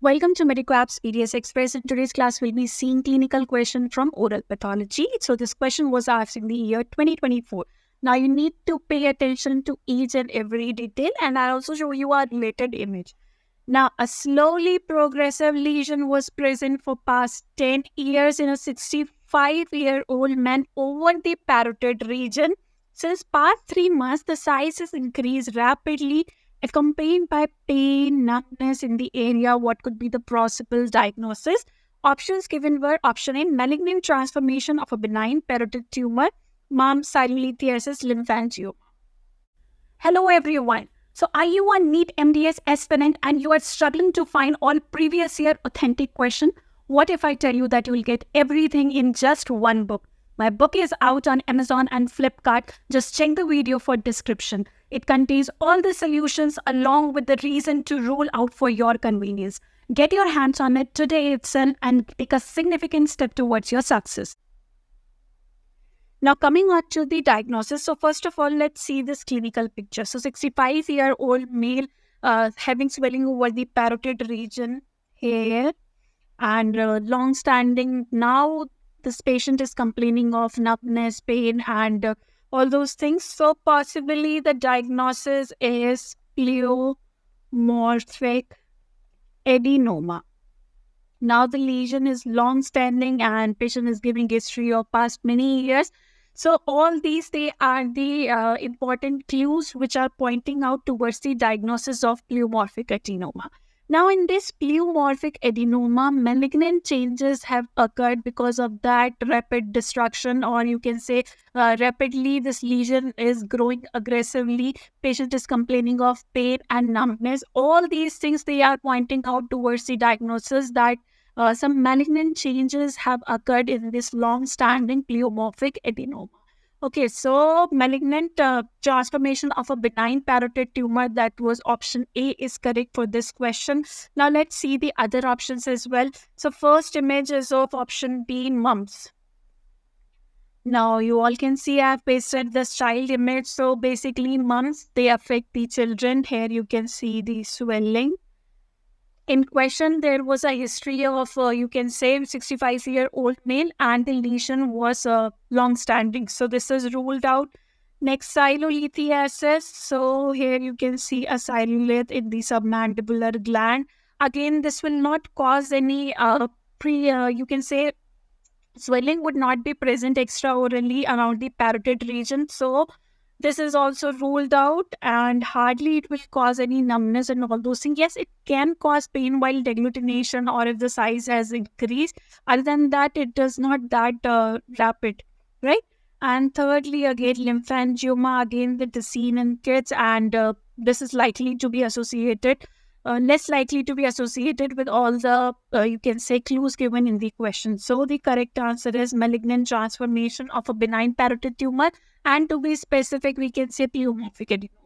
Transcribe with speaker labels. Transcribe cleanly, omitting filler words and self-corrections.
Speaker 1: Welcome to MediQuap's EDS Express. In today's class, we'll be seeing clinical question from oral pathology. So this question was asked in the year 2024. Now you need to pay attention to each and every detail, and I'll also show you a related image. Now, a slowly progressive lesion was present for past 10 years in a 65-year-old man over the parotid region. Since past 3 months, the size has increased rapidly, accompanied by pain, numbness in the area. What could be the possible diagnosis? Options given were option A, malignant transformation of a benign parotid tumor, MUMS, silolithiasis, lymphangioma. Hello everyone. So are you a NEET MDS aspirant and you are struggling to find all previous year authentic question? What if I tell you that you will get everything in just one book? My book is out on Amazon and Flipkart. Just check the video for description. It contains all the solutions along with the reason to rule out for your convenience. Get your hands on it today itself and take a significant step towards your success. Now coming on to the diagnosis. So first of all, let's see this clinical picture. So 65-year-old male having swelling over the parotid region here and long-standing. Now this patient is complaining of numbness, pain and all those things. So possibly the diagnosis is pleomorphic adenoma. Now the lesion is long-standing and patient is giving history of past many years. So all these, they are the important clues which are pointing out towards the diagnosis of pleomorphic adenoma. Now in this pleomorphic adenoma, malignant changes have occurred because of that rapid destruction, or you can say rapidly this lesion is growing aggressively. Patient is complaining of pain and numbness. All these things, they are pointing out towards the diagnosis that some malignant changes have occurred in this long-standing pleomorphic adenoma. Okay, so malignant transformation of a benign parotid tumor, that was option A, is correct for this question. Now let's see the other options as well. So first image is of option B, MUMS. Now you all can see I have pasted this child image. So basically MUMS, they affect the children. Here you can see the swelling. In question, there was a history of, you can say, 65-year-old male and the lesion was long-standing. So this is ruled out. Next, silolithiasis. So here you can see a silolith in the submandibular gland. Again, this will not cause any, you can say, swelling would not be present extraorally around the parotid region. So this is also ruled out, and hardly it will cause any numbness and all those things. Yes, it can cause pain while degglutination or if the size has increased. Other than that, it does not that rapid, right? And thirdly, again, lymphangioma, again, that is seen in kids, and this is likely to be associated, less likely to be associated with all the, you can say, clues given in the question. So the correct answer is malignant transformation of a benign parotid tumor. And to be specific, we can say pleomorphic adenoma.